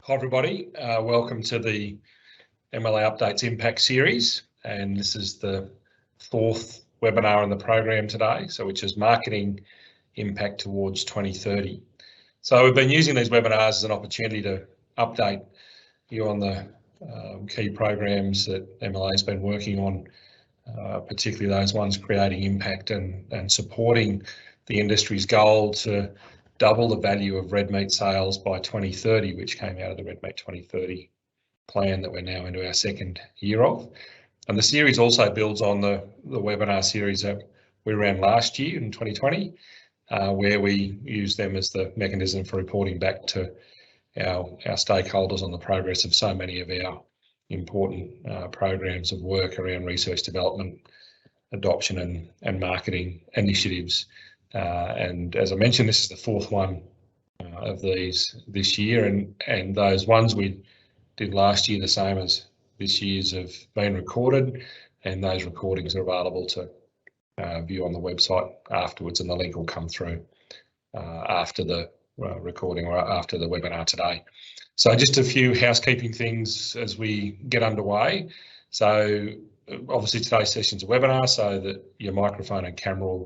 Hi everybody, welcome to the MLA Updates Impact Series, and this is the fourth webinar in the program today, which is Marketing Impact Towards 2030. So we've been using these webinars as an opportunity to update you on the key programs that MLA has been working on, particularly those ones creating impact and supporting the industry's goal to double the value of red meat sales by 2030, which came out of the Red Meat 2030 plan that we're now into our second year of. And the series also builds on the webinar series that we ran last year in 2020, where we used them as the mechanism for reporting back to our stakeholders on the progress of so many of our important programs of work around research development, adoption and marketing initiatives. And as I mentioned, this is the fourth one of these this year, and those ones we did last year, the same as this year's, have been recorded, and those recordings are available to view on the website afterwards, and the link will come through after the recording or after the webinar today. So just a few housekeeping things as we get underway. So obviously today's session's a webinar, so that your microphone and camera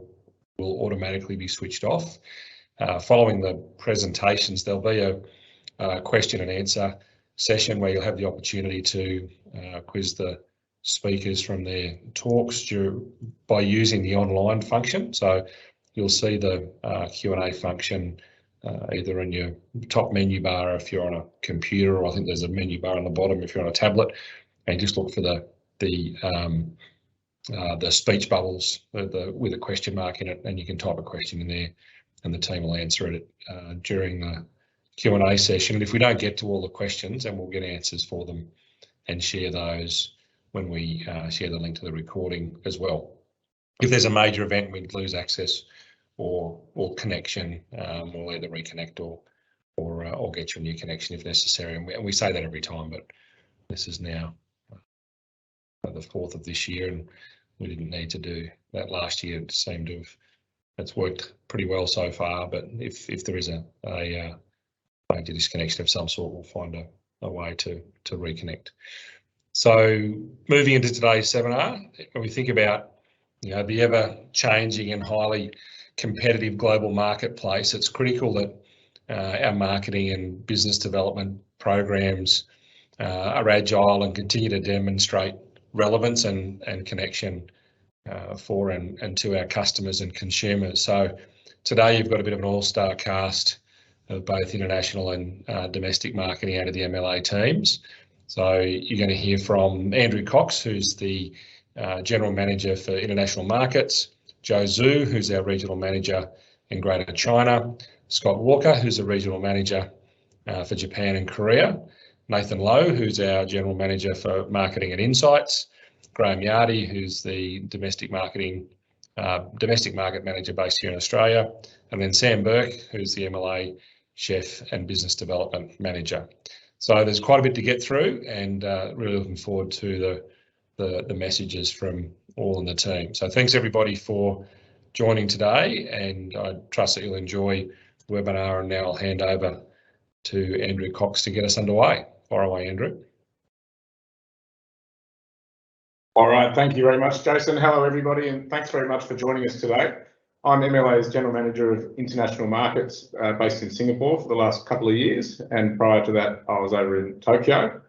will automatically be switched off. Following the presentations, there'll be a question and answer session where you'll have the opportunity to quiz the speakers from their talks by using the online function. So you'll see the Q&A function either in your top menu bar if you're on a computer, or I think there's a menu bar on the bottom if you're on a tablet, and just look for the speech bubbles with a question mark in it, and you can type a question in there and the team will answer it during the Q&A session. And if we don't get to all the questions, then we'll get answers for them and share those when we share the link to the recording as well. If there's a major event we'd lose access or connection, we'll either reconnect or get you a new connection if necessary. And we say that every time, but this is now the fourth of this year, and we didn't need to do that last year. It seemed to have, it's worked pretty well so far, but if there is a major disconnection of some sort, we'll find a way to reconnect. So moving into today's seminar, when we think about the ever changing and highly competitive global marketplace, it's critical that our marketing and business development programs are agile and continue to demonstrate relevance and connection for and to our customers and consumers. So today you've got a bit of an all-star cast of both international and domestic marketing out of the MLA teams. So you're going to hear from Andrew Cox, who's the General Manager for International Markets, Joe Zhu, who's our Regional Manager in Greater China, Scott Walker, who's a Regional Manager for Japan and Korea, Nathan Lowe, who's our General Manager for Marketing and Insights, Graham Yardy, who's the Domestic Market Manager based here in Australia, and then Sam Burke, who's the MLA Chef and Business Development Manager. So there's quite a bit to get through, and really looking forward to the messages from all in the team. So thanks everybody for joining today, and I trust that you'll enjoy the webinar. And now I'll hand over to Andrew Cox to get us underway. Fire away, Andrew. All right, thank you very much, Jason. Hello, everybody, and thanks very much for joining us today. I'm MLA's General Manager of International Markets based in Singapore for the last couple of years, and prior to that, I was over in Tokyo.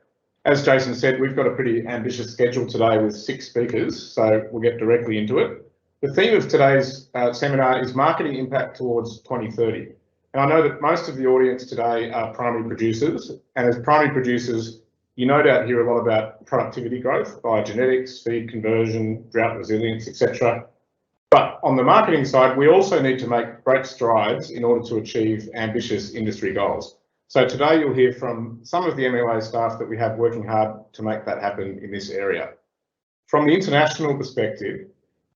As Jason said, we've got a pretty ambitious schedule today with 6 speakers, so we'll get directly into it. The theme of today's seminar is Marketing Impact Towards 2030. And I know that most of the audience today are primary producers, and as primary producers, you no doubt hear a lot about productivity growth via genetics, feed conversion, drought resilience, etc. But on the marketing side, we also need to make great strides in order to achieve ambitious industry goals. So today you'll hear from some of the MLA staff that we have working hard to make that happen in this area. From the international perspective,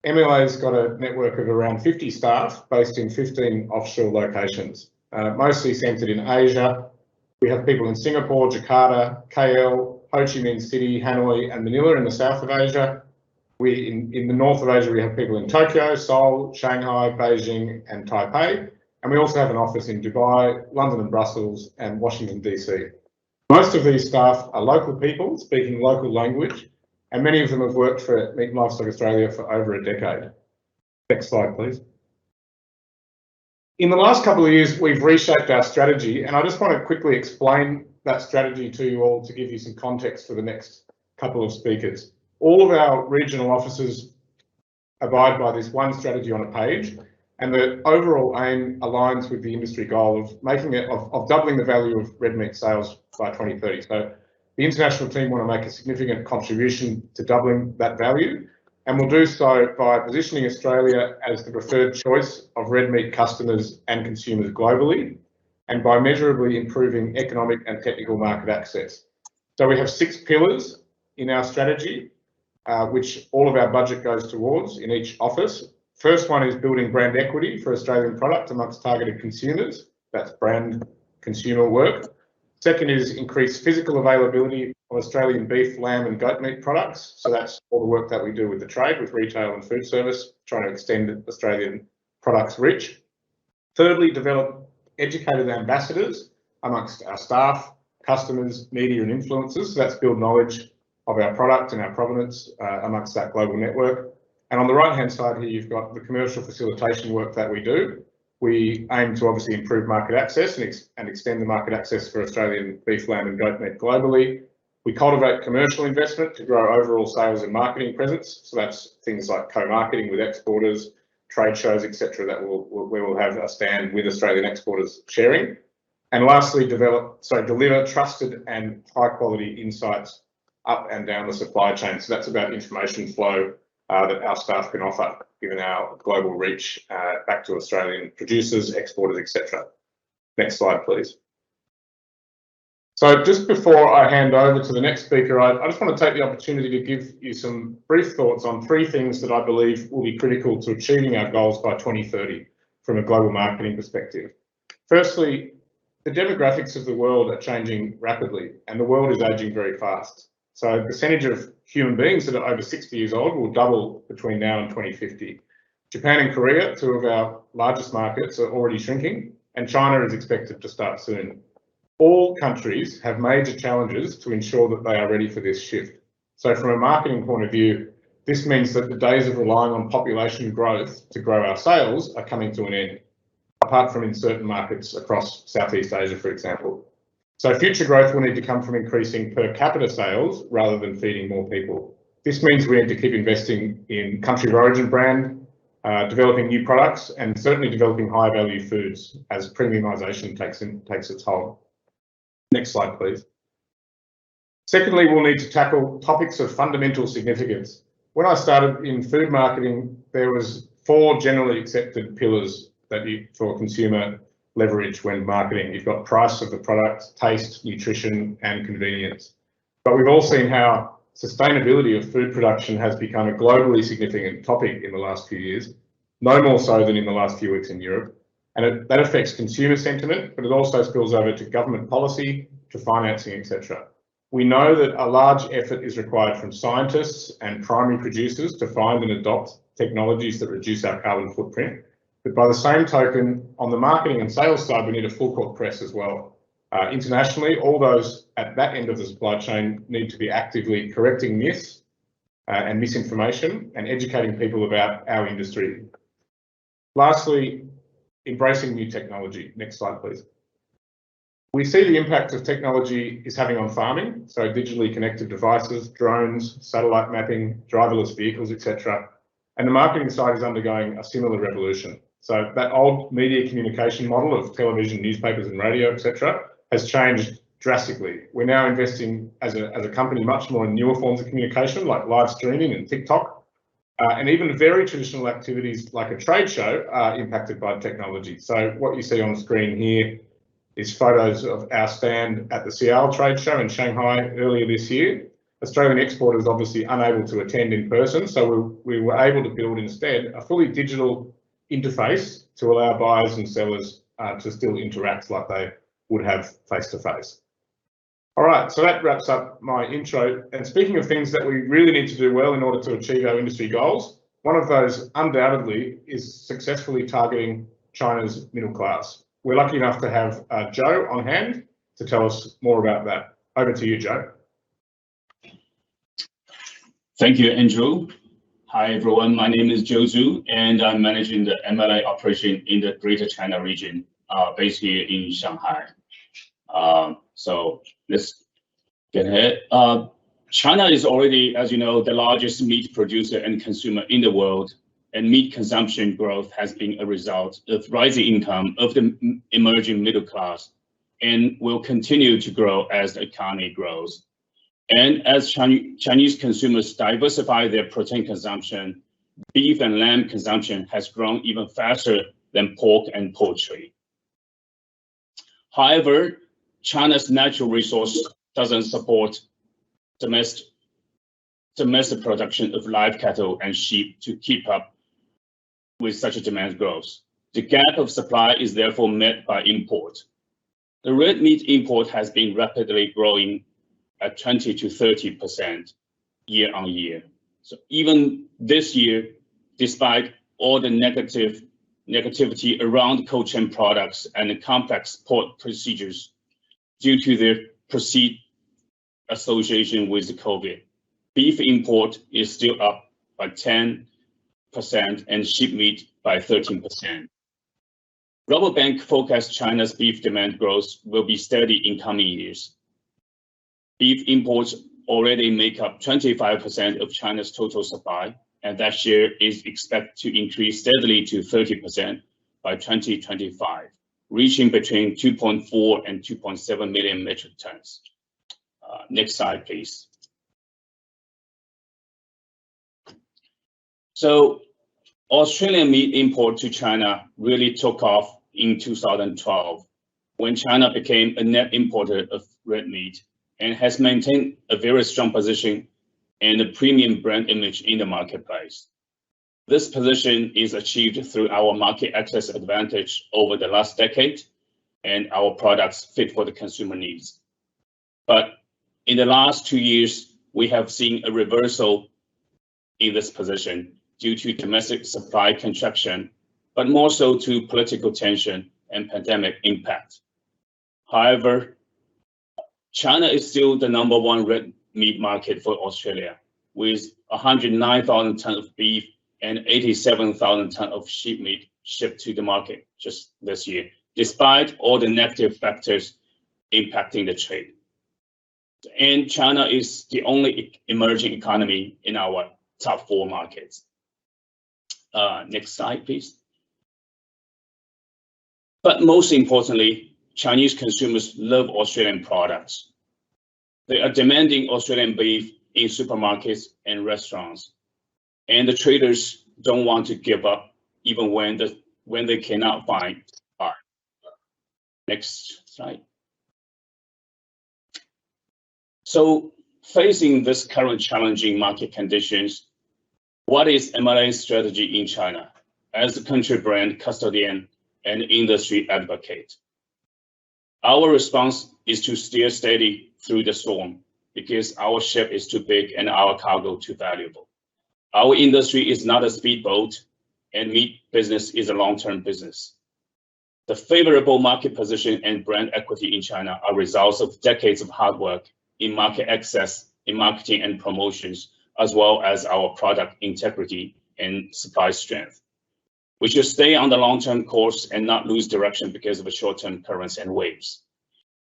MLA's got a network of around 50 staff based in 15 offshore locations, mostly centred in Asia. We have people in Singapore, Jakarta, KL, Ho Chi Minh City, Hanoi and Manila in the south of Asia. In the north of Asia, we have people in Tokyo, Seoul, Shanghai, Beijing and Taipei. And we also have an office in Dubai, London and Brussels and Washington DC. Most of these staff are local people speaking local language, and many of them have worked for Meat and Livestock Australia for over a decade. Next slide, please. In the last couple of years, we've reshaped our strategy, and I just want to quickly explain that strategy to you all to give you some context for the next couple of speakers. All of our regional offices abide by this one strategy on a page, and the overall aim aligns with the industry goal of making it of doubling the value of red meat sales by 2030. So the international team want to make a significant contribution to doubling that value, and we'll do so by positioning Australia as the preferred choice of red meat customers and consumers globally, and by measurably improving economic and technical market access. So we have 6 pillars in our strategy, which all of our budget goes towards in each office. First one is building brand equity for Australian product amongst targeted consumers. That's brand consumer work. Second is increase physical availability of Australian beef, lamb and goat meat products. So that's all the work that we do with the trade, with retail and food service, trying to extend Australian products reach. Thirdly, develop educated ambassadors amongst our staff, customers, media and influencers. So that's build knowledge of our product and our provenance amongst that global network. And on the right-hand side here, you've got the commercial facilitation work that we do. We aim to obviously improve market access and extend the market access for Australian beef, lamb and goat meat globally. We cultivate commercial investment to grow overall sales and marketing presence. So that's things like co-marketing with exporters, trade shows, etc. that we will have a stand with Australian exporters sharing. And lastly, deliver trusted and high quality insights up and down the supply chain. So that's about information flow that our staff can offer, given our global reach back to Australian producers, exporters, etc. Next slide, please. So just before I hand over to the next speaker, I just want to take the opportunity to give you some brief thoughts on 3 things that I believe will be critical to achieving our goals by 2030 from a global marketing perspective. Firstly, the demographics of the world are changing rapidly and the world is aging very fast. So the percentage of human beings that are over 60 years old will double between now and 2050. Japan and Korea, 2 of our largest markets, are already shrinking, and China is expected to start soon. All countries have major challenges to ensure that they are ready for this shift. So from a marketing point of view, this means that the days of relying on population growth to grow our sales are coming to an end, apart from in certain markets across Southeast Asia, for example. So future growth will need to come from increasing per capita sales rather than feeding more people. This means we need to keep investing in country of origin brand, developing new products, and certainly developing high value foods as premiumisation takes its hold. Next slide, please. Secondly, we'll need to tackle topics of fundamental significance. When I started in food marketing, there was 4 generally accepted pillars for consumer leverage when marketing. You've got price of the product, taste, nutrition, and convenience. But we've all seen how sustainability of food production has become a globally significant topic in the last few years, no more so than in the last few weeks in Europe. And that affects consumer sentiment, but it also spills over to government policy, to financing, etc. We know that a large effort is required from scientists and primary producers to find and adopt technologies that reduce our carbon footprint. But by the same token, on the marketing and sales side, we need a full court press as well. Internationally, all those at that end of the supply chain need to be actively correcting myths and misinformation and educating people about our industry. Lastly, embracing new technology. Next slide, please. We see the impact of technology is having on farming, so digitally connected devices, drones, satellite mapping, driverless vehicles, etc. And the marketing side is undergoing a similar revolution. So that old media communication model of television, newspapers and radio, etc. has changed drastically. We're now investing as a company much more in newer forms of communication like live streaming and TikTok. And even very traditional activities like a trade show are impacted by technology. So what you see on the screen here is photos of our stand at the Seattle trade show in Shanghai earlier this year. Australian exporters obviously unable to attend in person, so we were able to build instead a fully digital interface to allow buyers and sellers to still interact like they would have face-to-face. All right, so that wraps up my intro. And speaking of things that we really need to do well in order to achieve our industry goals, one of those undoubtedly is successfully targeting China's middle class. We're lucky enough to have Joe on hand to tell us more about that. Over to you, Joe. Thank you, Andrew. Hi, everyone. My name is Joe Zhu, and I'm managing the MLA operation in the Greater China region, based here in Shanghai. So let's get ahead. China is already, as you know, the largest meat producer and consumer in the world, and meat consumption growth has been a result of rising income of the emerging middle class and will continue to grow as the economy grows. And as Chinese consumers diversify their protein consumption, beef and lamb consumption has grown even faster than pork and poultry. However, China's natural resource doesn't support domestic production of live cattle and sheep to keep up with such a demand growth. The gap of supply is therefore met by import. The red meat import has been rapidly growing at 20 to 30% year on year. So even this year, despite all the negativity around cold chain products and the complex port procedures due to their perceived association with the COVID, beef import is still up by 10% and sheep meat by 13%. Rabobank forecasts China's beef demand growth will be steady in coming years. Beef imports already make up 25% of China's total supply, and that share is expected to increase steadily to 30% by 2025, reaching between 2.4 and 2.7 million metric tons. Next slide, please. So Australian meat import to China really took off in 2012, when China became a net importer of red meat and has maintained a very strong position and a premium brand image in the marketplace. This position is achieved through our market access advantage over the last decade and our products fit for the consumer needs. But in the last 2 years, we have seen a reversal in this position due to domestic supply contraction, but more so to political tension and pandemic impact. However, China is still the #1 red meat market for Australia, with 109,000 tons of beef and 87,000 tons of sheep meat shipped to the market just this year, despite all the negative factors impacting the trade. And China is the only emerging economy in our top 4 markets. Next slide, please. But most importantly, Chinese consumers love Australian products. They are demanding Australian beef in supermarkets and restaurants, and the traders don't want to give up even when they cannot find buy. Next slide. So facing this current challenging market conditions, what is MLA's strategy in China as a country brand custodian and industry advocate? Our response is to steer steady through the storm because our ship is too big and our cargo too valuable. Our industry is not a speedboat, and meat business is a long-term business. The favorable market position and brand equity in China are results of decades of hard work in market access, in marketing and promotions, as well as our product integrity and supply strength. We should stay on the long-term course and not lose direction because of short-term currents and waves.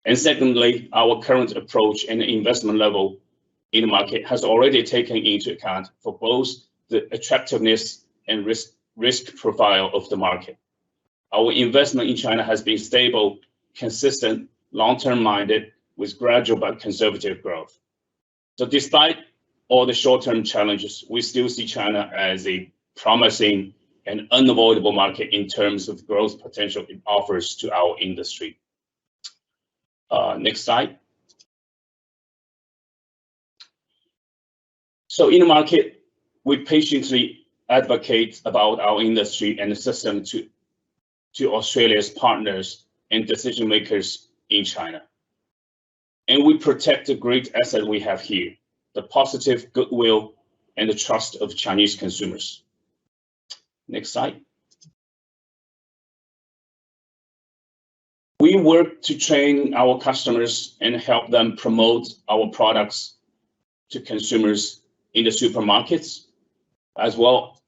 And secondly, our current approach and investment level in the market has already taken into account for both the attractiveness and risk profile of the market. Our investment in China has been stable, consistent, long-term minded, with gradual but conservative growth. So despite all the short-term challenges, we still see China as a promising and unavoidable market in terms of growth potential it offers to our industry. Next slide. So in the market, we patiently advocate about our industry and the system to Australia's partners and decision makers in China. And we protect the great asset we have here, the positive goodwill and the trust of Chinese consumers. Next slide. We work to train our customers and help them promote our products to consumers in the supermarkets, as well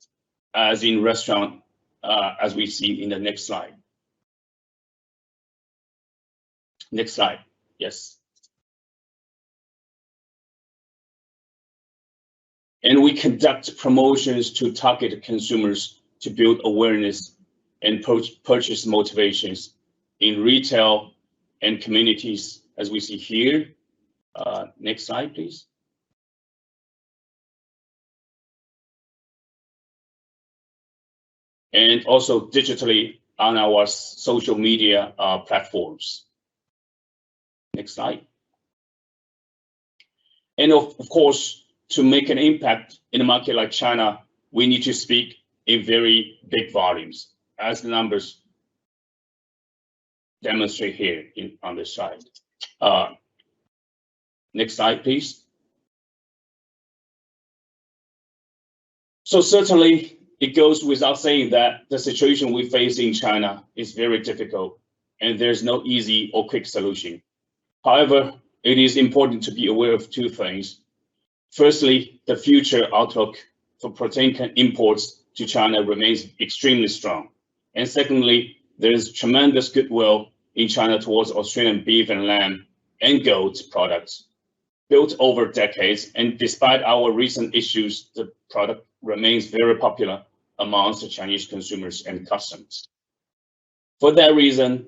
as in restaurant, as we see in the next slide. Next slide, yes. And we conduct promotions to target consumers to build awareness and purchase motivations in retail and communities, as we see here. Next slide, please. And also digitally on our social media platforms. Next slide. And of course, to make an impact in a market like China, we need to speak in very big volumes, as the numbers demonstrate here on this slide. Next slide, please. So certainly, it goes without saying that the situation we face in China is very difficult, and there's no easy or quick solution. However, it is important to be aware of two things. Firstly, the future outlook for protein imports to China remains extremely strong. And secondly, there is tremendous goodwill in China towards Australian beef and lamb and goat products built over decades. And despite our recent issues, the product remains very popular amongst the Chinese consumers and customers. For that reason,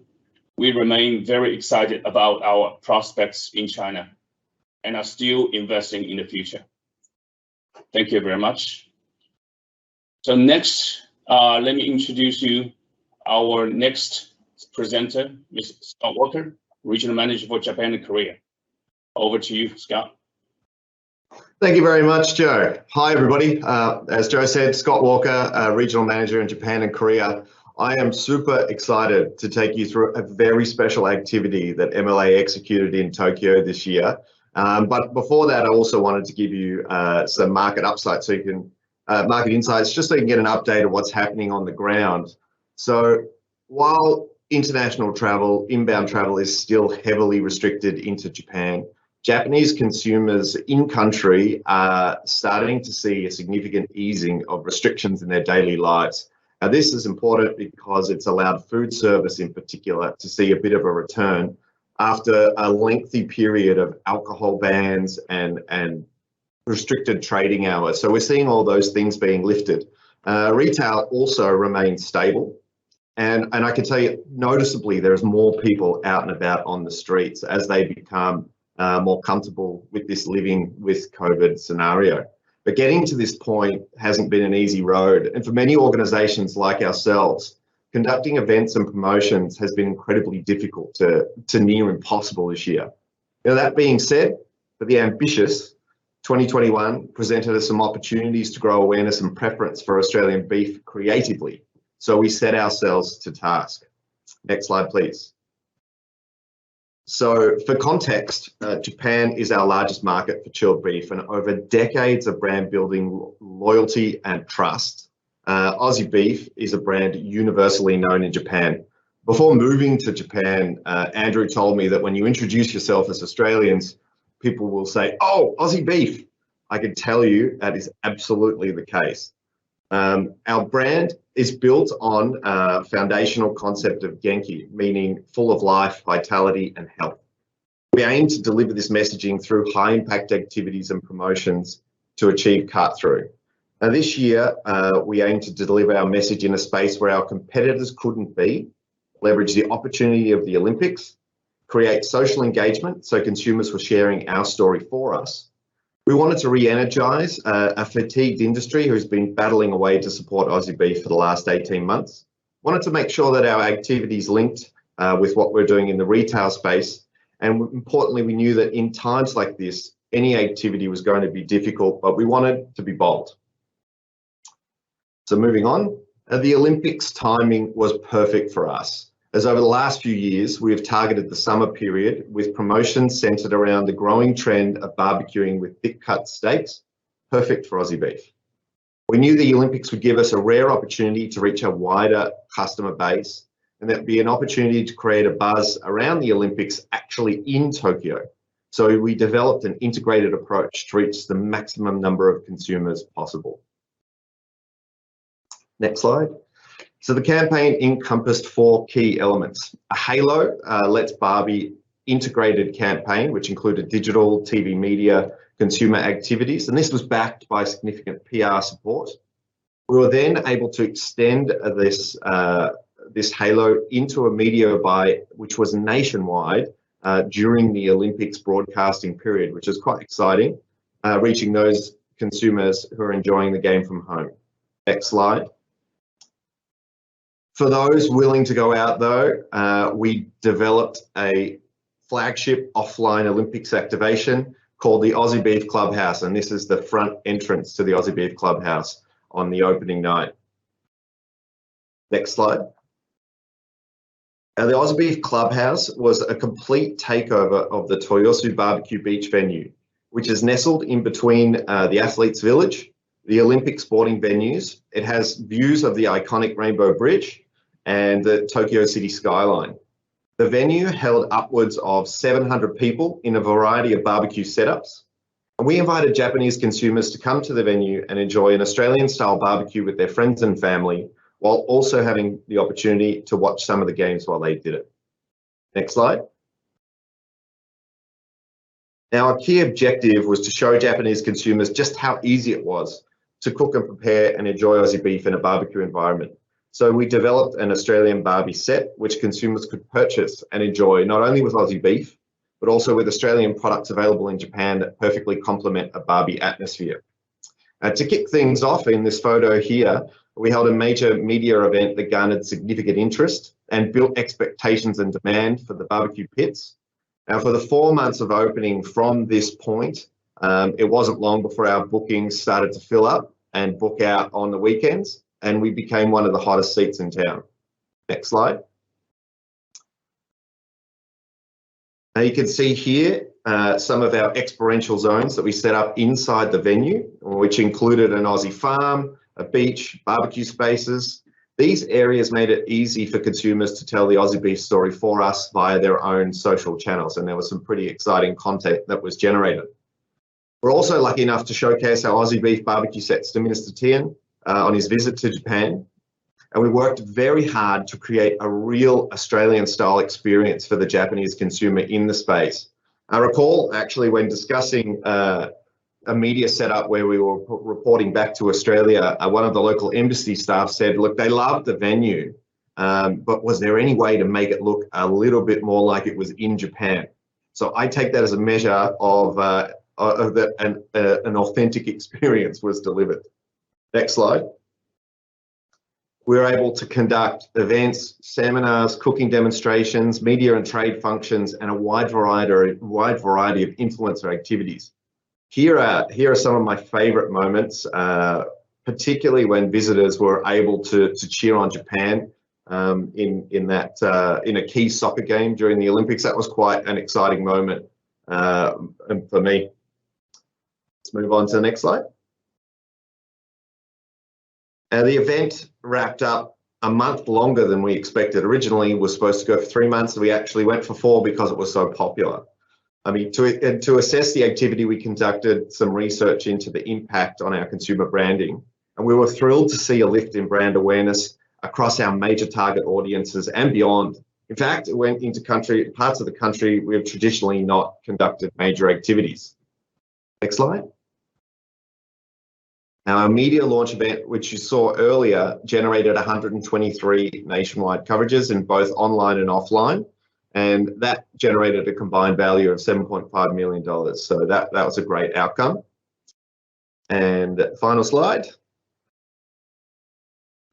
we remain very excited about our prospects in China and are still investing in the future. Thank you very much. So next, let me introduce you our next presenter, Ms. Scott Walker, Regional Manager for Japan and Korea. Over to you, Scott. Thank you very much, Joe. Hi, everybody. As Joe said, Scott Walker, Regional Manager in Japan and Korea. I am super excited to take you through a very special activity that MLA executed in Tokyo this year. But before that, I also wanted to give you some market upside, so you can market insights, just so you can get an update of what's happening on the ground. So while international travel, inbound travel is still heavily restricted into Japan, Japanese consumers in country are starting to see a significant easing of restrictions in their daily lives. Now, this is important because it's allowed food service in particular to see a bit of a return after a lengthy period of alcohol bans and restricted trading hours. So we're seeing all those things being lifted. Retail also remains stable. And I can tell you, noticeably, there's more people out and about on the streets as they become more comfortable with this living with COVID scenario. But getting to this point hasn't been an easy road. And for many organizations like ourselves, conducting events and promotions has been incredibly difficult to near impossible this year. Now, that being said, for the ambitious, 2021 presented us some opportunities to grow awareness and preference for Australian beef creatively. So we set ourselves to task. Next slide, please. So for context, Japan is our largest market for chilled beef, and over decades of brand building, loyalty and trust, Aussie beef is a brand universally known in Japan. Before moving to Japan, Andrew told me that when you introduce yourself as Australians, people will say, "Oh, Aussie beef." I can tell you that is absolutely the case. Our brand is built on a foundational concept of Genki, meaning full of life, vitality, and health. We aim to deliver this messaging through high-impact activities and promotions to achieve cut-through. Now, this year, we aim to deliver our message in a space where our competitors couldn't be, leverage the opportunity of the Olympics, create social engagement so consumers were sharing our story for us. We wanted to re-energise a fatigued industry who's been battling away to support Aussie beef for the last 18 months. Wanted to make sure that our activities linked with what we're doing in the retail space. And importantly, we knew that in times like this, any activity was going to be difficult, but we wanted to be bold. So moving on, the Olympics timing was perfect for us, as over the last few years, we have targeted the summer period with promotions centred around the growing trend of barbecuing with thick cut steaks, perfect for Aussie beef. We knew the Olympics would give us a rare opportunity to reach a wider customer base, and there'd be an opportunity to create a buzz around the Olympics actually in Tokyo. So we developed an integrated approach to reach the maximum number of consumers possible. Next slide. So the campaign encompassed 4 key elements. A Halo, Let's Barbie integrated campaign, which included digital, TV media, consumer activities, and this was backed by significant PR support. We were then able to extend this Halo into a media buy, which was nationwide during the Olympics broadcasting period, which is quite exciting, reaching those consumers who are enjoying the game from home. Next slide. For those willing to go out though, we developed a flagship offline Olympics activation called the Aussie Beef Clubhouse, and this is the front entrance to the Aussie Beef Clubhouse on the opening night. Next slide. The Aussie Beef Clubhouse was a complete takeover of the Toyosu Barbecue Beach venue, which is nestled in between the Athletes Village, the Olympic sporting venues. It has views of the iconic Rainbow Bridge and the Tokyo City skyline. The venue held upwards of 700 people in a variety of barbecue setups. And we invited Japanese consumers to come to the venue and enjoy an Australian-style barbecue with their friends and family, while also having the opportunity to watch some of the games while they did it. Next slide. Now, our key objective was to show Japanese consumers just how easy it was to cook and prepare and enjoy Aussie beef in a barbecue environment. So we developed an Australian Barbie set, which consumers could purchase and enjoy not only with Aussie beef, but also with Australian products available in Japan that perfectly complement a Barbie atmosphere. To kick things off in this photo here, we held a major media event that garnered significant interest and built expectations and demand for the barbecue pits. Now, for the 4 months of opening from this point, it wasn't long before our bookings started to fill up and book out on the weekends, and we became one of the hottest seats in town. Next slide. Now you can see here some of our experiential zones that we set up inside the venue, which included an Aussie farm, a beach, barbecue spaces. These areas made it easy for consumers to tell the Aussie beef story for us via their own social channels, and there was some pretty exciting content that was generated. We're also lucky enough to showcase our Aussie beef barbecue sets to Minister Tien on his visit to Japan, and we worked very hard to create a real Australian-style experience for the Japanese consumer in the space. I recall actually when discussing a media setup where we were reporting back to Australia, one of the local embassy staff said, look, they loved the venue, but was there any way to make it look a little bit more like it was in Japan? So I take that as a measure of that an authentic experience was delivered. Next slide. We were able to conduct events, seminars, cooking demonstrations, media and trade functions, and a wide variety of influencer activities. Here are some of my favorite moments, particularly when visitors were able to cheer on Japan in a key soccer game during the Olympics. That was quite an exciting moment for me. Let's move on to the next slide. The event wrapped up a month longer than we expected. Originally, it was supposed to go for 3 months, and we actually went for 4 because it was so popular. I mean, to assess the activity, we conducted some research into the impact on our consumer branding, and we were thrilled to see a lift in brand awareness across our major target audiences and beyond. In fact, it went into parts of the country we have traditionally not conducted major activities. Next slide. Now, our media launch event, which you saw earlier, generated 123 nationwide coverages in both online and offline, and that generated a combined value of $7.5 million. So that was a great outcome. And final slide.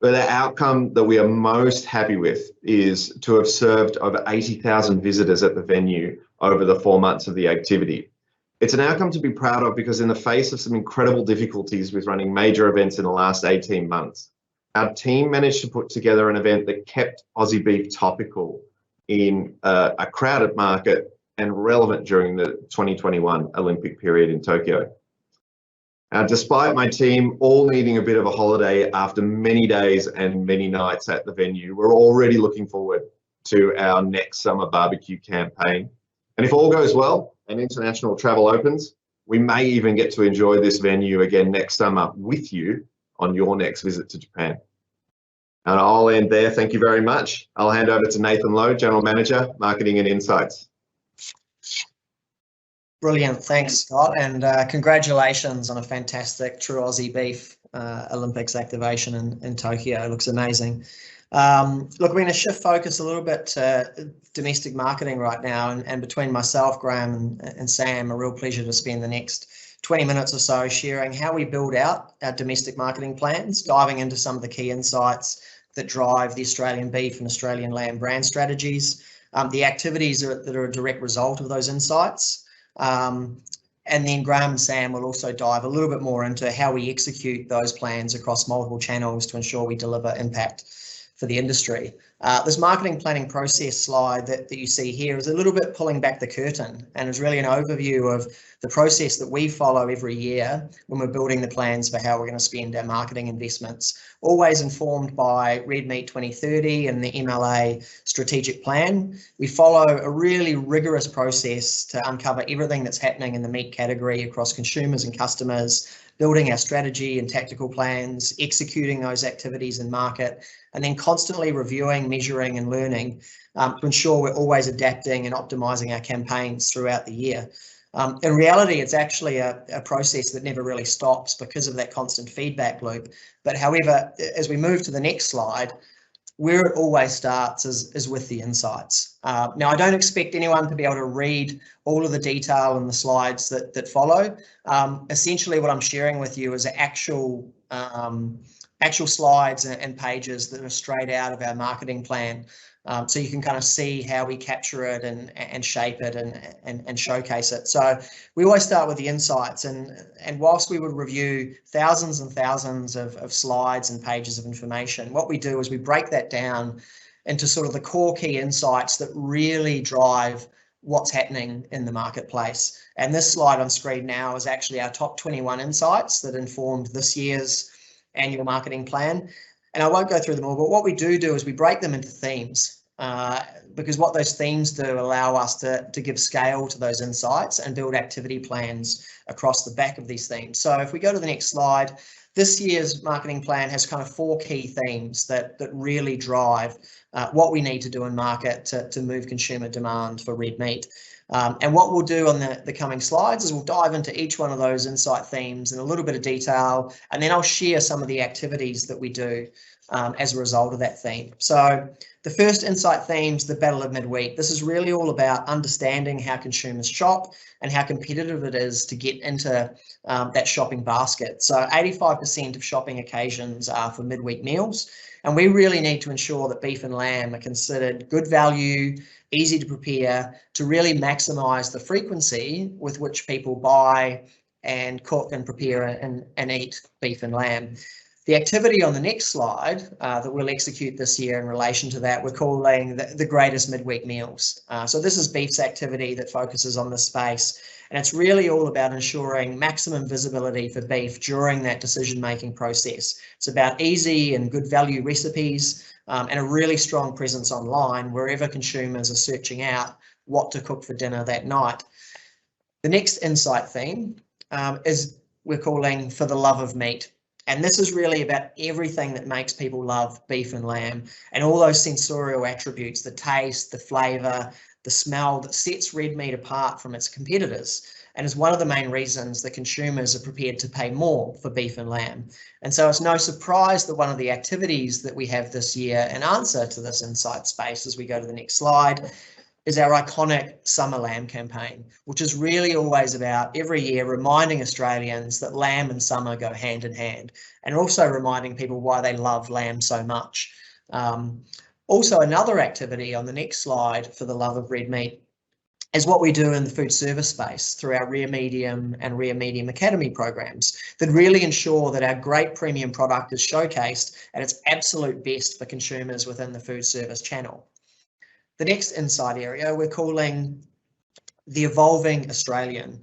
But the outcome that we are most happy with is to have served over 80,000 visitors at the venue over the 4 months of the activity. It's an outcome to be proud of because in the face of some incredible difficulties with running major events in the last 18 months, our team managed to put together an event that kept Aussie beef topical in a crowded market and relevant during the 2021 Olympic period in Tokyo. Despite my team all needing a bit of a holiday after many days and many nights at the venue, we're already looking forward to our next summer barbecue campaign. And if all goes well and international travel opens, we may even get to enjoy this venue again next summer with you on your next visit to Japan. And I'll end there. Thank you very much. I'll hand over to Nathan Lowe, General Manager, Marketing and Insights. Brilliant, thanks Scott, and congratulations on a fantastic True Aussie Beef Olympics activation in Tokyo. It looks amazing. Look, we're going to shift focus a little bit to domestic marketing right now, and between myself, Graham and Sam, a real pleasure to spend the next 20 minutes or so sharing how we build out our domestic marketing plans, diving into some of the key insights that drive the Australian beef and Australian lamb brand strategies, the activities that are a direct result of those insights. And then Graham and Sam will also dive a little bit more into how we execute those plans across multiple channels to ensure we deliver impact for the industry. This marketing planning process slide that you see here is a little bit pulling back the curtain and is really an overview of the process that we follow every year when we're building the plans for how we're going to spend our marketing investments, always informed by Red Meat 2030 and the MLA strategic plan. We follow a really rigorous process to uncover everything that's happening in the meat category across consumers and customers, building our strategy and tactical plans, executing those activities in market, and then constantly reviewing, measuring and learning to ensure we're always adapting and optimizing our campaigns throughout the year. In reality, it's actually a process that never really stops because of that constant feedback loop. But however, as we move to the next slide, where it always starts is with the insights. Now, I don't expect anyone to be able to read all of the detail in the slides that follow. Essentially, what I'm sharing with you is actual slides and pages that are straight out of our marketing plan. So you can kind of see how we capture it and shape it and showcase it. So we always start with the insights, and whilst we would review thousands and thousands of slides and pages of information, what we do is we break that down into sort of the core key insights that really drive what's happening in the marketplace. And this slide on screen now is actually our top 21 insights that informed this year's annual marketing plan. And I won't go through them all, but what we do is we break them into themes, because what those themes do allow us to give scale to those insights and build activity plans across the back of these themes. So if we go to the next slide, this year's marketing plan has kind of 4 key themes that really drive what we need to do in market to move consumer demand for red meat. And what we'll do on the coming slides is we'll dive into each one of those insight themes in a little bit of detail, and then I'll share some of the activities that we do as a result of that theme. So the first insight theme is the battle of midweek. This is really all about understanding how consumers shop and how competitive it is to get into that shopping basket. So 85% of shopping occasions are for midweek meals, and we really need to ensure that beef and lamb are considered good value, easy to prepare, to really maximise the frequency with which people buy and cook and prepare and eat beef and lamb. The activity on the next slide that we'll execute this year in relation to that, we're calling the greatest midweek meals. So this is beef's activity that focuses on this space, and it's really all about ensuring maximum visibility for beef during that decision-making process. It's about easy and good value recipes, and a really strong presence online wherever consumers are searching out what to cook for dinner that night. The next insight theme is we're calling for the love of meat. And this is really about everything that makes people love beef and lamb and all those sensorial attributes, the taste, the flavour, the smell that sets red meat apart from its competitors, and is one of the main reasons that consumers are prepared to pay more for beef and lamb. And so it's no surprise that one of the activities that we have this year in answer to this insight space, as we go to the next slide, is our iconic Summer Lamb campaign, which is really always about every year reminding Australians that lamb and summer go hand in hand, and also reminding people why they love lamb so much. Also, another activity on the next slide for the love of red meat is what we do in the food service space through our Rare Medium and Rare Medium Academy programs that really ensure that our great premium product is showcased at its absolute best for consumers within the food service channel. The next insight area we're calling the evolving Australian.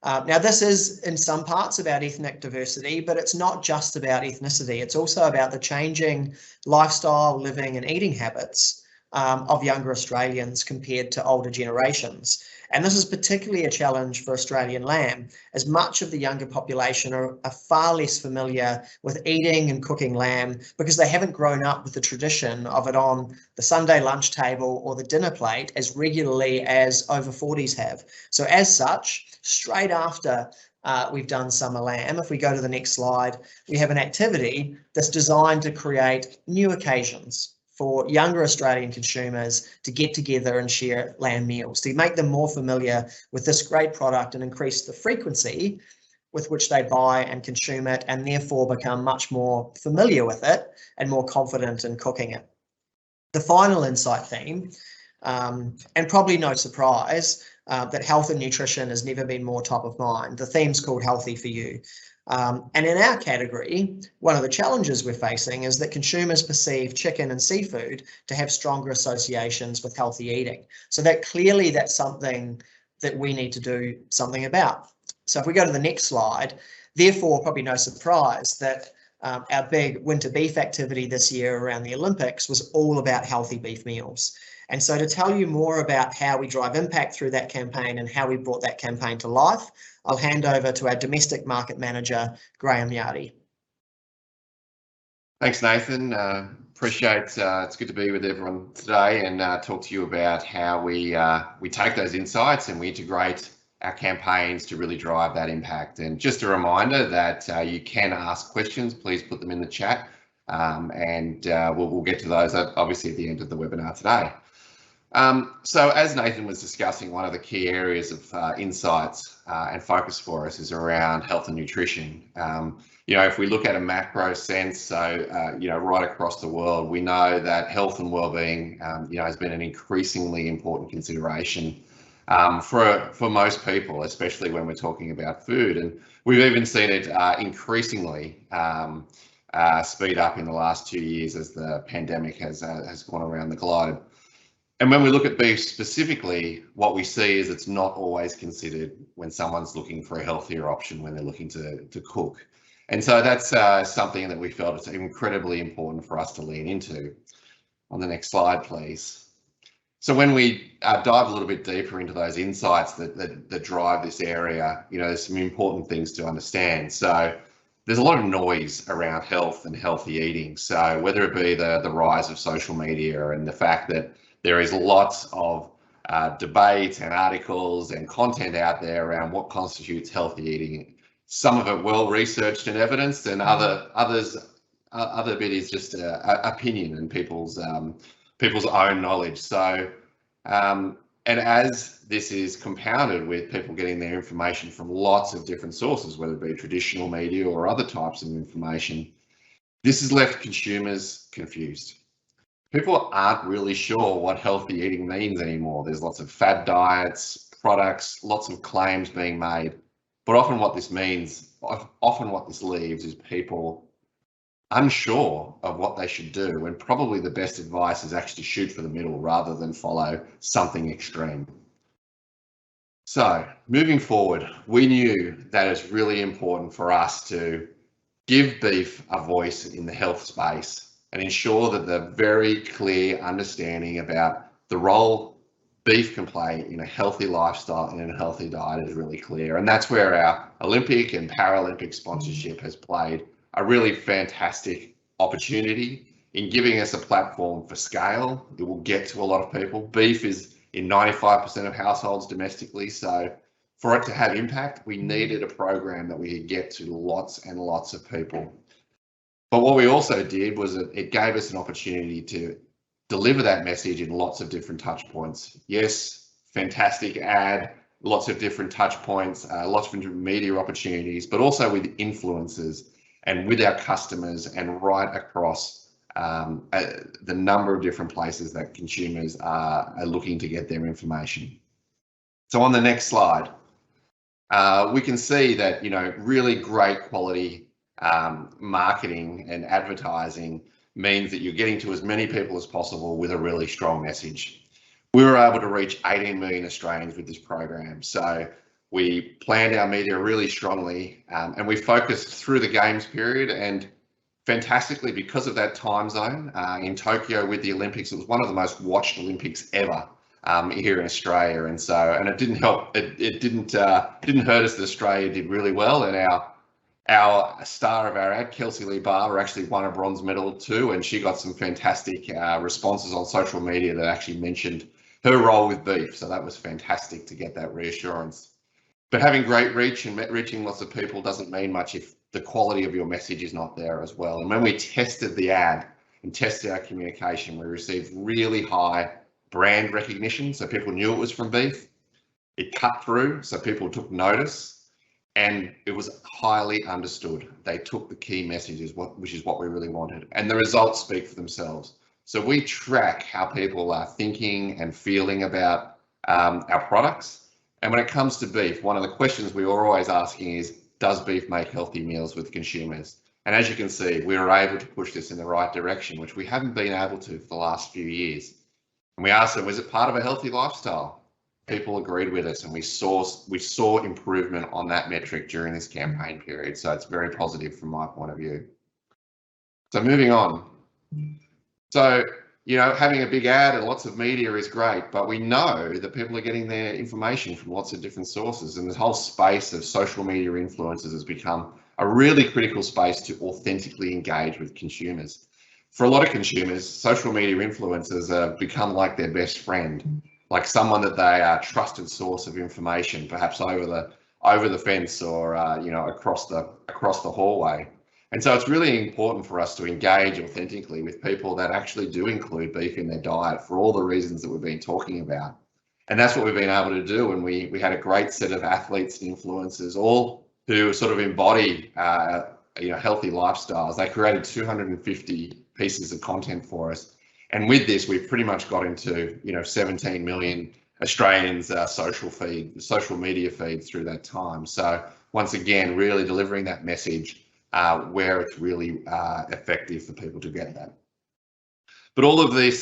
Now, this is in some parts about ethnic diversity, but it's not just about ethnicity. It's also about the changing lifestyle, living and eating habits of younger Australians compared to older generations. And this is particularly a challenge for Australian lamb, as much of the younger population are far less familiar with eating and cooking lamb because they haven't grown up with the tradition of it on the Sunday lunch table or the dinner plate as regularly as over 40s have. So as such, straight after we've done summer lamb, if we go to the next slide, we have an activity that's designed to create new occasions for younger Australian consumers to get together and share lamb meals, to make them more familiar with this great product and increase the frequency with which they buy and consume it, and therefore become much more familiar with it and more confident in cooking it. The final insight theme, and probably no surprise, that health and nutrition has never been more top of mind. The theme's called Healthy for You. And in our category, one of the challenges we're facing is that consumers perceive chicken and seafood to have stronger associations with healthy eating. So that clearly that's something that we need to do something about. So if we go to the next slide, therefore probably no surprise that our big winter beef activity this year around the Olympics was all about healthy beef meals. And so to tell you more about how we drive impact through that campaign and how we brought that campaign to life, I'll hand over to our domestic market manager, Graham Yardy. Thanks, Nathan. Appreciate it's good to be with everyone today and talk to you about how we take those insights and we integrate our campaigns to really drive that impact. And just a reminder that you can ask questions. Please put them in the chat, and we'll get to those obviously at the end of the webinar today. So as Nathan was discussing, one of the key areas of insights and focus for us is around health and nutrition. You know, if we look at a macro sense, so, you know, right across the world, we know that health and well-being, you know, has been an increasingly important consideration for most people, especially when we're talking about food. And we've even seen it increasingly speed up in the last 2 years as the pandemic has gone around the globe. And when we look at beef specifically, what we see is it's not always considered when someone's looking for a healthier option when they're looking to cook. And so that's something that we felt it's incredibly important for us to lean into. On the next slide, please. So when we dive a little bit deeper into those insights that drive this area, you know, there's some important things to understand. So there's a lot of noise around health and healthy eating. So whether it be the rise of social media and the fact that there is lots of debate and articles and content out there around what constitutes healthy eating. Some of it well researched and evidenced, and other bit is just opinion and people's own knowledge. So, and as this is compounded with people getting their information from lots of different sources, whether it be traditional media or other types of information, this has left consumers confused. People aren't really sure what healthy eating means anymore. There's lots of fad diets, products, lots of claims being made, but often what this leaves is people unsure of what they should do, when probably the best advice is actually shoot for the middle rather than follow something extreme. So moving forward, we knew that it's really important for us to give beef a voice in the health space and ensure that the very clear understanding about the role beef can play in a healthy lifestyle and in a healthy diet is really clear. And that's where our Olympic and Paralympic sponsorship has played a really fantastic opportunity in giving us a platform for scale. It will get to a lot of people. Beef is in 95% of households domestically. So for it to have impact, we needed a program that we could get to lots and lots of people. But what we also did was it gave us an opportunity to deliver that message in lots of different touch points. Yes, fantastic ad, lots of different touch points, lots of different media opportunities, but also with influencers and with our customers and right across the number of different places that consumers are looking to get their information. So on the next slide, we can see that, you know, really great quality marketing and advertising means that you're getting to as many people as possible with a really strong message. We were able to reach 18 million Australians with this program. So We planned our media really strongly, and we focused through the games period, and fantastically, because of that time zone in Tokyo with the Olympics, it was one of the most watched Olympics ever here in Australia. And it didn't help. It didn't hurt us that Australia did really well, and our star of our ad, Kelsey Lee Barber, actually won a bronze medal too, and she got some fantastic responses on social media that actually mentioned her role with beef. So that was fantastic to get that reassurance. But having great reach and reaching lots of people doesn't mean much if the quality of your message is not there as well. And when we tested the ad and tested our communication, we received really high brand recognition. So people knew it was from beef. It cut through, so people took notice, and it was highly understood. They took the key messages, which is what we really wanted. And the results speak for themselves. So we track how people are thinking and feeling about our products. And when it comes to beef, one of the questions we are always asking is, does beef make healthy meals with consumers? And as you can see, we were able to push this in the right direction, which we haven't been able to for the last few years. And we asked them, was it part of a healthy lifestyle? People agreed with us, and we saw improvement on that metric during this campaign period. So it's very positive from my point of view. So moving on. So, you know, having a big ad and lots of media is great, but we know that people are getting their information from lots of different sources, and this whole space of social media influencers has become a really critical space to authentically engage with consumers. For a lot of consumers, social media influencers have become like their best friend, like someone that they are a trusted source of information, perhaps over the fence or you know, across the hallway. And so it's really important for us to engage authentically with people that actually do include beef in their diet for all the reasons that we've been talking about. And that's what we've been able to do. And we had a great set of athletes and influencers, all who sort of embody you know, healthy lifestyles. They created 250 pieces of content for us. And with this, we've pretty much got into, you know, 17 million Australians' social media feed through that time. So once again, really delivering that message where it's really effective for people to get that. But all of these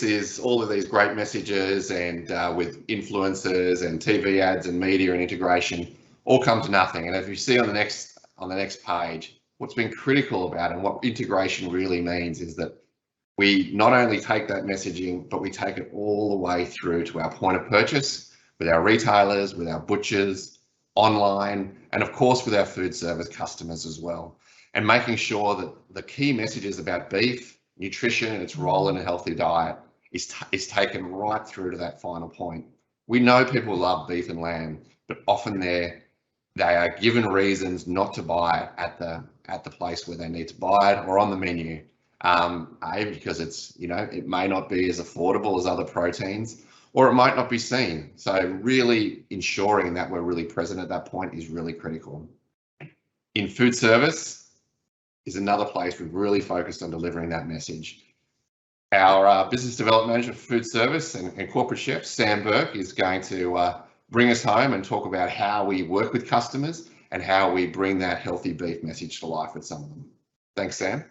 great messages and with influencers and TV ads and media and integration all come to nothing. And if you see on the next page, what's been critical about it and what integration really means is that we not only take that messaging, but we take it all the way through to our point of purchase with our retailers, with our butchers, online, and of course with our food service customers as well. And making sure that the key messages about beef, nutrition, and its role in a healthy diet is taken right through to that final point. We know people love beef and lamb, but often they are given reasons not to buy it at the place where they need to buy it or on the menu, because it's, you know, it may not be as affordable as other proteins, or it might not be seen. So really ensuring that we're really present at that point is really critical. In food service is another place we've really focused on delivering that message. Our business development manager for food service and corporate chef, Sam Burke, is going to bring us home and talk about how we work with customers and how we bring that healthy beef message to life with some of them. Thanks, Sam.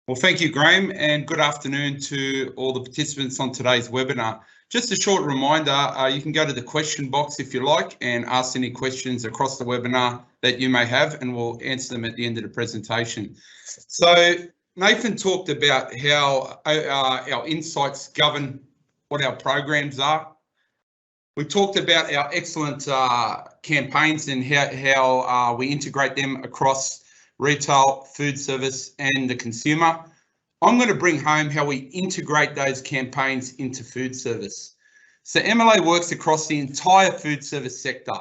Well, thank you, Graham, and good afternoon to all the participants on today's webinar. Just a short reminder, you can go to the question box if you like and ask any questions across the webinar that you may have, and we'll answer them at the end of the presentation. So Nathan talked about how our insights govern what our programs are. We talked about our excellent campaigns and how we integrate them across retail, food service, and the consumer. I'm going to bring home how we integrate those campaigns into food service. So MLA works across the entire food service sector,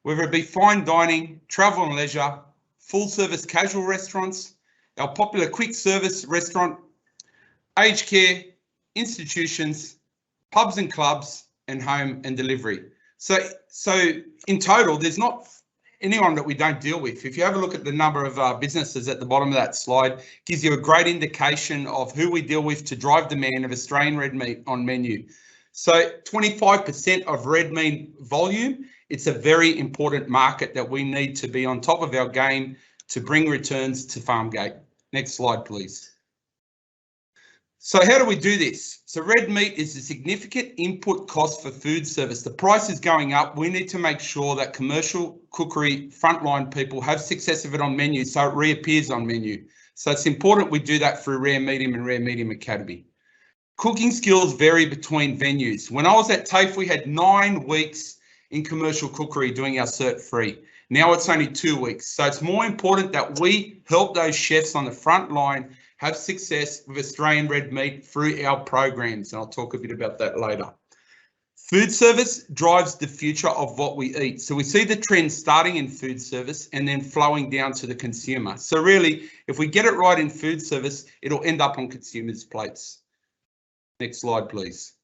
whether it be fine dining, travel and leisure, full service casual restaurants, our popular quick service restaurant, aged care, institutions, pubs and clubs, and home and delivery. So in total, there's not anyone that we don't deal with. If you have a look at the number of businesses at the bottom of that slide, gives you a great indication of who we deal with to drive demand of Australian red meat on menu. So 25% of red meat volume, it's a very important market that we need to be on top of our game to bring returns to Farmgate. Next slide, please. So how do we do this? So red meat is a significant input cost for food service. The price is going up. We need to make sure that commercial cookery frontline people have success of it on menu so it reappears on menu. So it's important we do that through Rare Medium and Rare Medium Academy. Cooking skills vary between venues. When I was at TAFE, we had 9 weeks in commercial cookery doing our Cert Free. Now it's only 2 weeks. So it's more important that we help those chefs on the front line have success with Australian red meat through our programs. And I'll talk a bit about that later. Food service drives the future of what we eat. So we see the trend starting in food service and then flowing down to the consumer. So really, if we get it right in food service, it'll end up on consumers' plates. Next slide, please.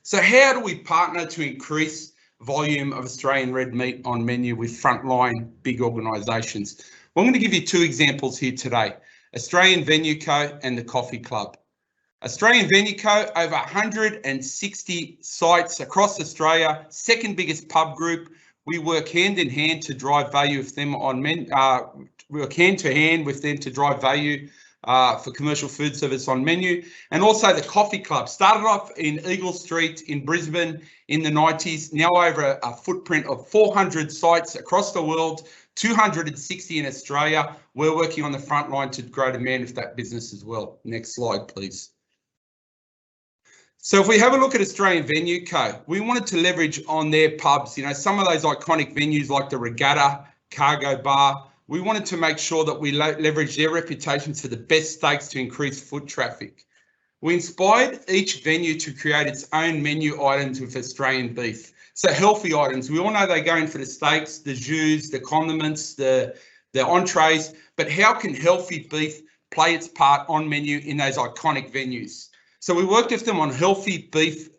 So how do we partner to increase volume of Australian red meat on menu with frontline big organisations? Well, I'm going to give you 2 examples here today. Australian Venue Co and the Coffee Club. Australian Venue Co, over 160 sites across Australia, second biggest pub group. We work hand in hand to drive value with them on we work hand to hand with them to drive value for commercial food service on menu. And also the Coffee Club, started off in Eagle Street in Brisbane in the 90s, now over a footprint of 400 sites across the world, 260 in Australia. We're working on the front line to grow demand with that business as well. Next slide, please. So if we have a look at Australian Venue Co, we wanted to leverage on their pubs, you know, some of those iconic venues like the Regatta, Cargo Bar. We wanted to make sure that we leverage their reputations for the best steaks to increase foot traffic. We inspired each venue to create its own menu items with Australian beef. So healthy items, we all know they're going for the steaks, the jus, the condiments, the entrees, but how can healthy beef play its part on menu in those iconic venues? So we worked with them on healthy beef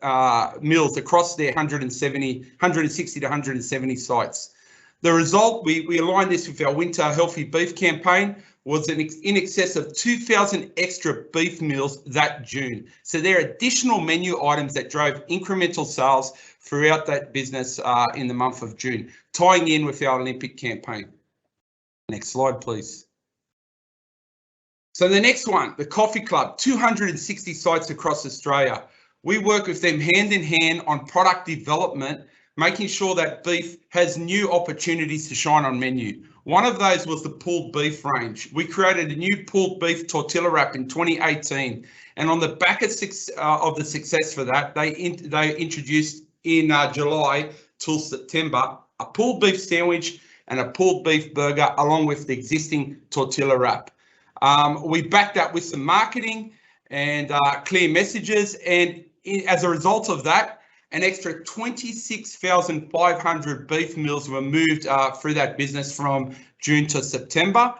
meals across their 160 to 170 sites. The result, we aligned this with our winter healthy beef campaign, was in excess of 2,000 extra beef meals that June. So there are additional menu items that drove incremental sales throughout that business in the month of June, tying in with our Olympic campaign. Next slide, please. So the next one, the Coffee Club, 260 sites across Australia. We work with them hand in hand on product development, making sure that beef has new opportunities to shine on menu. One of those was the pulled beef range. We created a new pulled beef tortilla wrap in 2018, and on the back of the success for that, they introduced in July till September a pulled beef sandwich and a pulled beef burger along with the existing tortilla wrap. We backed up with some marketing and clear messages, and as a result of that, an extra 26,500 beef meals were moved through that business from June to September.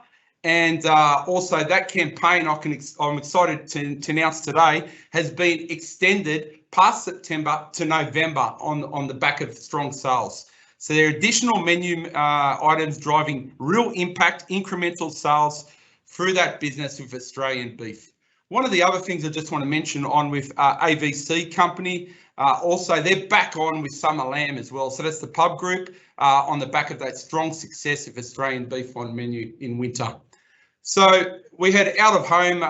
And also that campaign, I'm excited to announce today, has been extended past September to November on the back of strong sales. So there are additional menu items driving real impact, incremental sales through that business with Australian beef. One of the other things I just want to mention on with AVC company, also they're back on with summer lamb as well. So that's the pub group on the back of that strong success of Australian beef on menu in winter. So we had out of home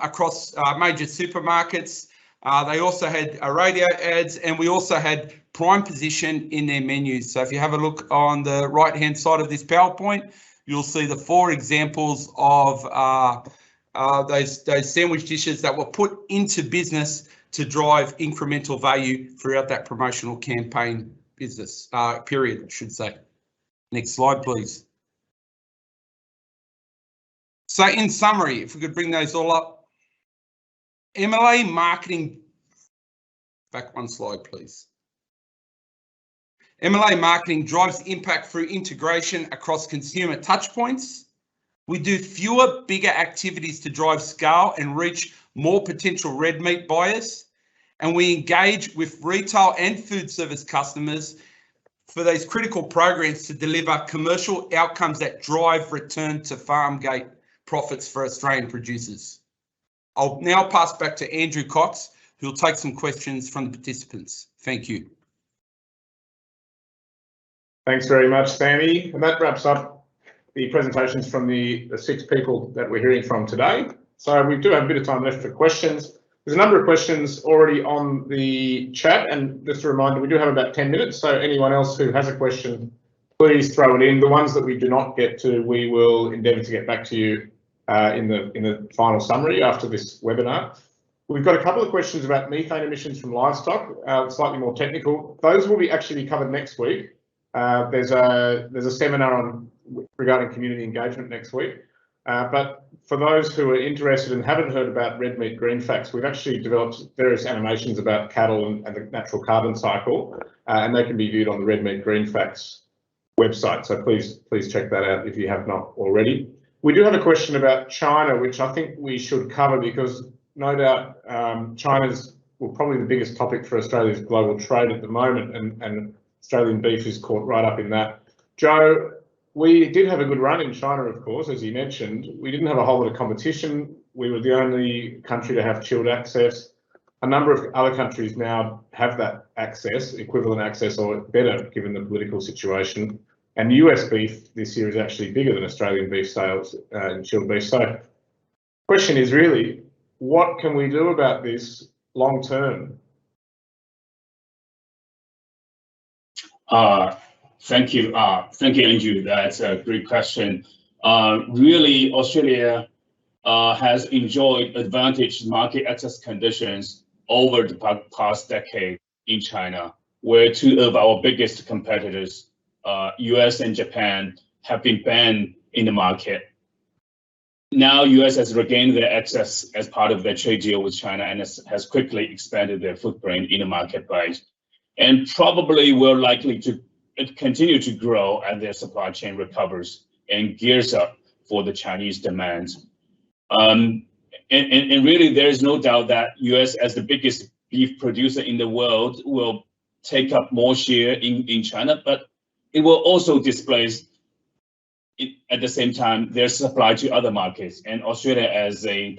across major supermarkets. They also had radio ads, and we also had prime position in their menus. So if you have a look on the right hand side of this PowerPoint, you'll see the 4 examples of those sandwich dishes that were put into business to drive incremental value throughout that promotional campaign business period, I should say. Next slide, please. So in summary, if we could bring those all up, MLA marketing, back one slide, please. MLA marketing drives impact through integration across consumer touchpoints. We do fewer, bigger activities to drive scale and reach more potential red meat buyers. And we engage with retail and food service customers for these critical programs to deliver commercial outcomes that drive return to farm gate profits for Australian producers. I'll now pass back to Andrew Cox, who'll take some questions from the participants. Thank you. Thanks very much, Sammy. And that wraps up the presentations from the 6 people that we're hearing from today. So we do have a bit of time left for questions. There's a number of questions already on the chat, and just a reminder, we do have about 10 minutes, so anyone else who has a question, please throw it in. The ones that we do not get to, we will endeavour to get back to you in the final summary after this webinar. We've got a couple of questions about methane emissions from livestock, slightly more technical. Those will be actually covered next week. There's a seminar regarding community engagement next week. But for those who are interested and haven't heard about red meat green facts, we've actually developed various animations about cattle and the natural carbon cycle, and they can be viewed on the red meat green facts website. So please check that out if you have not already. We do have a question about China, which I think we should cover because no doubt China's probably the biggest topic for Australia's global trade at the moment, and Australian beef is caught right up in that. Joe, we did have a good run in China, of course, as you mentioned. We didn't have a whole lot of competition. We were the only country to have chilled access. A number of other countries now have that access, equivalent access, or better given the political situation. And US beef this year is actually bigger than Australian beef sales in chilled beef. So the question is really, what can we do about this long term? Thank you, Andrew. That's a great question. Really, Australia has enjoyed advantaged market access conditions over the past decade in China, where two of our biggest competitors, US and Japan, have been banned in the market. Now, US has regained their access as part of their trade deal with China and has quickly expanded their footprint in the marketplace, and probably will likely to continue to grow as their supply chain recovers and gears up for the Chinese demands. And really, there is no doubt that US, as the biggest beef producer in the world, will take up more share in China, but it will also displace, at the same time, their supply to other markets. And Australia, as a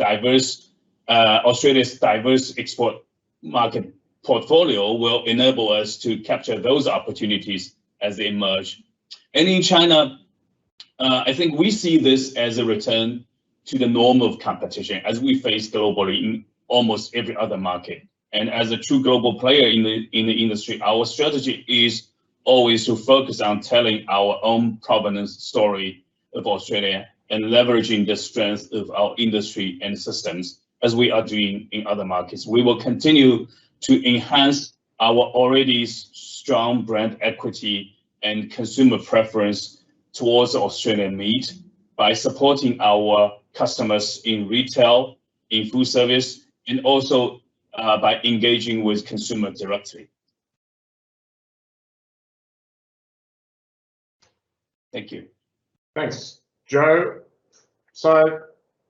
Australia's diverse export market portfolio, will enable us to capture those opportunities as they emerge. And in China, I think we see this as a return to the norm of competition as we face globally in almost every other market. And as a true global player in the industry, our strategy is always to focus on telling our own provenance story of Australia and leveraging the strength of our industry and systems as we are doing in other markets. We will continue to enhance our already strong brand equity and consumer preference towards Australian meat by supporting our customers in retail, in food service, and also by engaging with consumers directly. Thank you. Thanks, Joe. So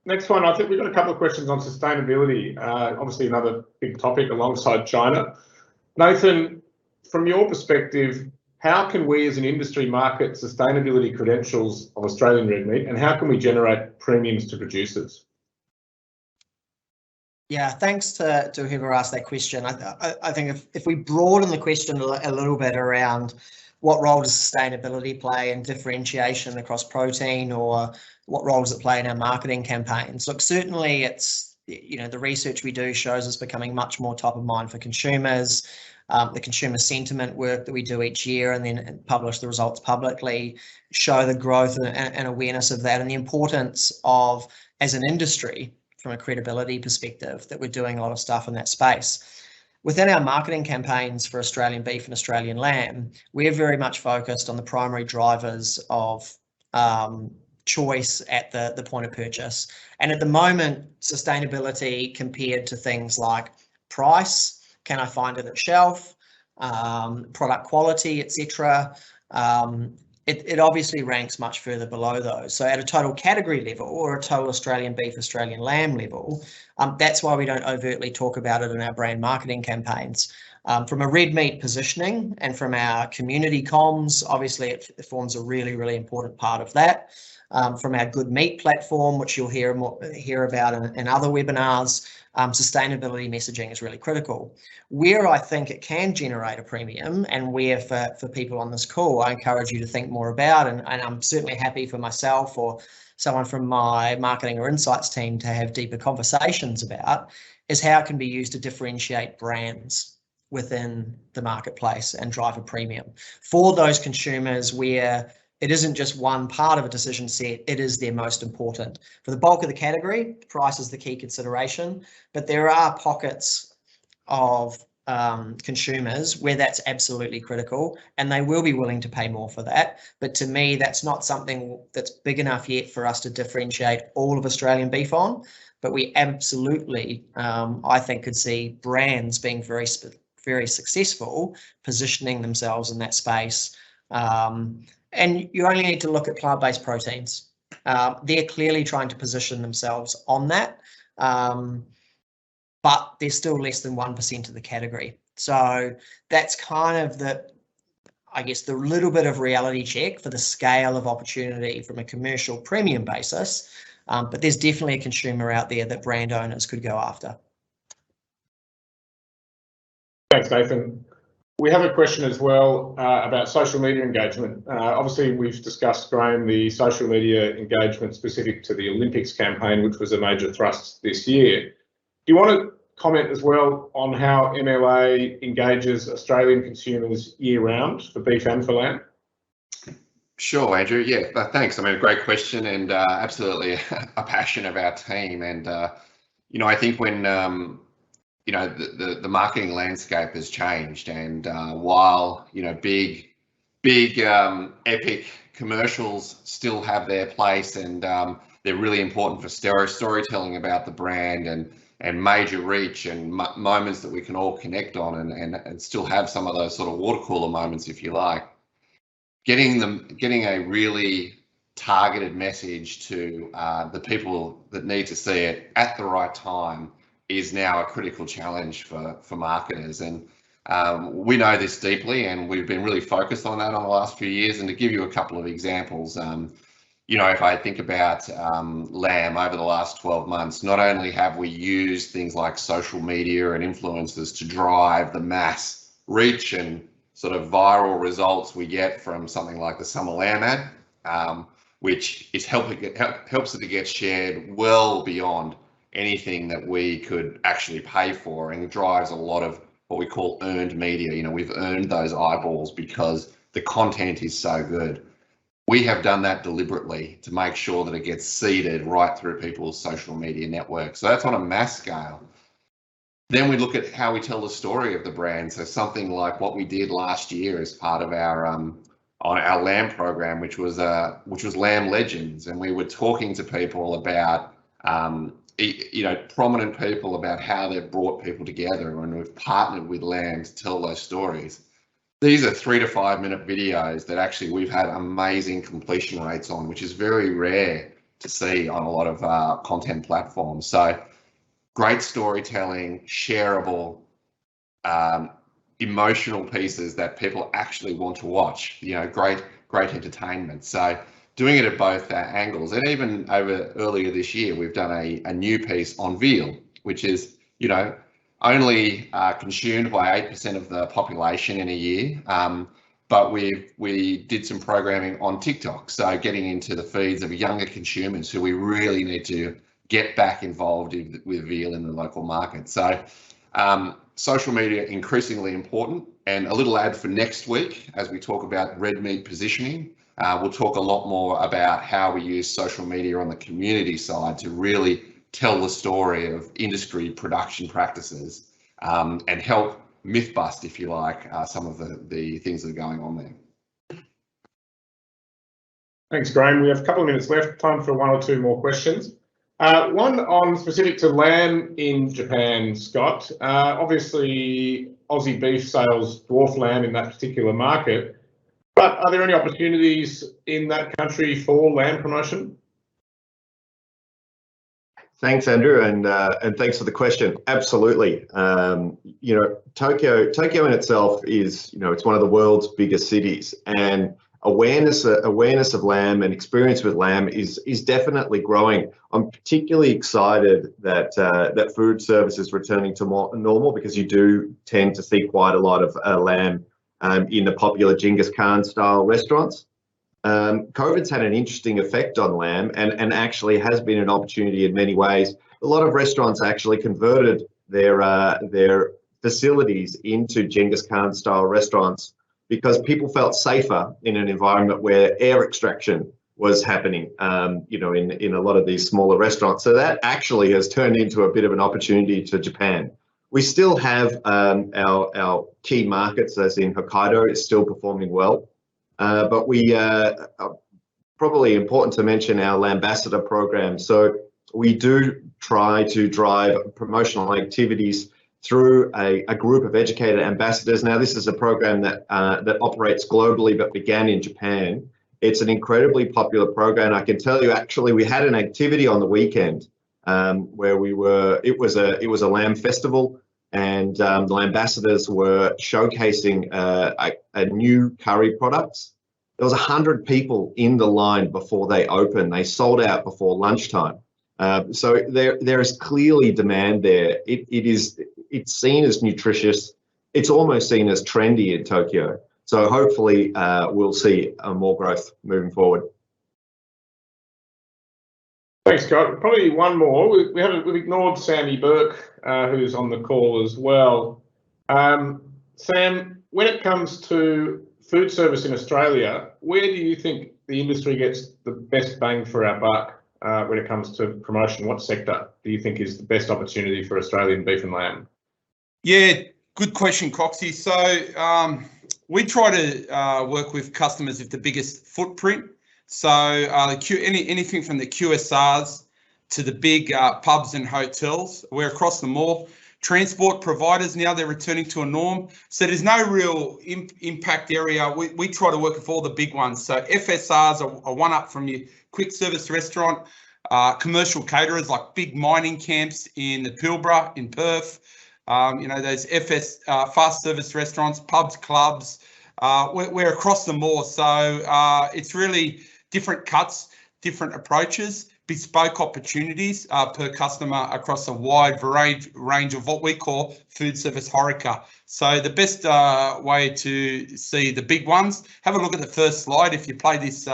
next one, I think we've got a couple of questions on sustainability, obviously another big topic alongside China. Nathan, from your perspective, how can we as an industry market sustainability credentials of Australian red meat, and how can we generate premiums to producers? Yeah, thanks to whoever asked that question. I think if we broaden the question a little bit around what role does sustainability play in differentiation across protein, or what role does it play in our marketing campaigns? Look, certainly it's, the research we do shows us becoming much more top of mind for consumers. The consumer sentiment work that we do each year and then publish the results publicly show the growth and awareness of that, and the importance of, as an industry, from a credibility perspective, that we're doing a lot of stuff in that space. Within our marketing campaigns for Australian beef and Australian lamb, we're very much focused on the primary drivers of choice at the point of purchase. And at the moment, sustainability compared to things like price, can I find it at shelf, product quality, etc. It obviously ranks much further below those. So at a total category level, or a total Australian beef, Australian lamb level, that's why we don't overtly talk about it in our brand marketing campaigns. From a red meat positioning and from our community comms, obviously it forms a really, really important part of that. From our Good Meat platform, which you'll hear about in other webinars, sustainability messaging is really critical. Where I think it can generate a premium, and where for people on this call, I encourage you to think more about, and I'm certainly happy for myself or someone from my marketing or insights team to have deeper conversations about is how it can be used to differentiate brands within the marketplace and drive a premium for those consumers where it isn't just one part of a decision set, it is their most important. For the bulk of the category, price is the key consideration, but there are pockets of consumers where that's absolutely critical and they will be willing to pay more for that. But to me, that's not something that's big enough yet for us to differentiate all of Australian beef on. But we absolutely, I think, could see brands being very successful, positioning themselves in that space. And you only need to look at plant-based proteins. They're clearly trying to position themselves on that. But they're still less than 1% of the category. So that's kind of the little bit of reality check for the scale of opportunity from a commercial premium basis. But there's definitely a consumer out there that brand owners could go after. Thanks, Nathan. We have a question as well about social media engagement. Obviously, we've discussed, Graham, the social media engagement specific to the Olympics campaign, which was a major thrust this year. Do you want to comment as well on how MLA engages Australian consumers year-round for beef and for lamb? Sure, Andrew. Yeah, thanks. I mean, a great question and absolutely a passion of our team. And, I think when, the marketing landscape has changed and while, big, epic commercials still have their place and they're really important for storytelling about the brand and major reach and moments that we can all connect on and still have some of those sort of water cooler moments, if you like. Getting a really targeted message to the people that need to see it at the right time is now a critical challenge for marketers. And we know this deeply and we've been really focused on that on the last few years. And to give you a couple of examples, if I think about lamb over the last 12 months, not only have we used things like social media and influencers to drive the mass reach and sort of viral results we get from something like the summer lamb ad, which is helps it to get shared well beyond anything that we could actually pay for and drives a lot of what we call earned media. We've earned those eyeballs because the content is so good. We have done that deliberately to make sure that it gets seeded right through people's social media networks. So that's on a mass scale. Then we look at how we tell the story of the brand. So something like what we did last year as part of our on our lamb program, which was Lamb Legends, and we were talking to people about prominent people about how they've brought people together, and we've partnered with Lamb to tell those stories. These are 3 to 5 minute videos that actually we've had amazing completion rates on, which is very rare to see on a lot of content platforms. So great storytelling, shareable, emotional pieces that people actually want to watch, great entertainment. So doing it at both angles. And even earlier this year, we've done a new piece on veal, which is, only consumed by 8% of the population in a year. But we did some programming on TikTok. So getting into the feeds of younger consumers who we really need to get back involved with veal in the local market. So social media increasingly important. And a little ad for next week as we talk about red meat positioning. We'll talk a lot more about how we use social media on the community side to really tell the story of industry production practices and help myth bust, if you like, some of the things that are going on there. Thanks, Graham. We have a couple of minutes left, time for 1 or 2 more questions. One on specific to lamb in Japan, Scott. Obviously, Aussie beef sales dwarf lamb in that particular market, but are there any opportunities in that country for lamb promotion? Thanks, Andrew, and thanks for the question. Absolutely. Tokyo in itself is, it's one of the world's biggest cities, and awareness of lamb and experience with lamb is definitely growing. I'm particularly excited that food service is returning to more normal, because you do tend to see quite a lot of lamb in the popular Genghis Khan style restaurants. COVID's had an interesting effect on lamb and actually has been an opportunity in many ways. A lot of restaurants actually converted their facilities into Genghis Khan style restaurants because people felt safer in an environment where air extraction was happening, in a lot of these smaller restaurants. So that actually has turned into a bit of an opportunity to Japan. We still have our key markets, as in Hokkaido, is still performing well. But we probably important to mention our Lambassador program. So we do try to drive promotional activities through a group of educated ambassadors. Now, this is a program that operates globally but began in Japan. It's an incredibly popular program. I can tell you, actually, we had an activity on the weekend where it was a lamb festival, and the ambassadors were showcasing a new curry products. There was 100 people in the line before they opened. They sold out before lunchtime. So there is clearly demand there. It's seen as nutritious. It's almost seen as trendy in Tokyo. So hopefully we'll see more growth moving forward. Thanks, Scott. Probably one more. We've ignored Sammy Burke, who's on the call as well. Sam, when it comes to food service in Australia, where do you think the industry gets the best bang for our buck when it comes to promotion? What sector do you think is the best opportunity for Australian beef and lamb? Yeah, good question, Coxie. So we try to work with customers with the biggest footprint. So anything from the QSRs to the big pubs and hotels, we're across them all. Transport providers, now they're returning to a norm. So there's no real impact area. We try to work with all the big ones. So FSRs are one up from your quick service restaurant, commercial caterers like big mining camps in the Pilbara, in Perth, those fast service restaurants, pubs, clubs, we're across them all. So it's really different cuts, different approaches, bespoke opportunities per customer across a wide range of what we call food service HoReCa. So the best way to see the big ones, have a look at the first slide if you play this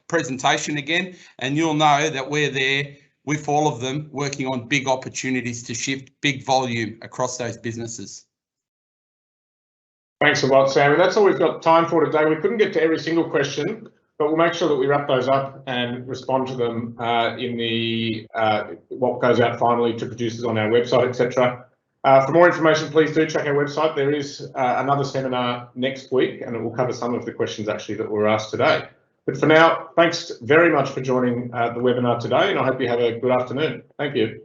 presentation again, and you'll know that we're there with all of them working on big opportunities to shift big volume across those businesses. Thanks a lot, Sam. And that's all we've got time for today. We couldn't get to every single question, but we'll make sure that we wrap those up and respond to them in the what goes out finally to producers on our website, etc. For more information, please do check our website. There is another seminar next week, and it will cover some of the questions actually that were asked today. But for now, thanks very much for joining the webinar today, and I hope you have a good afternoon. Thank you.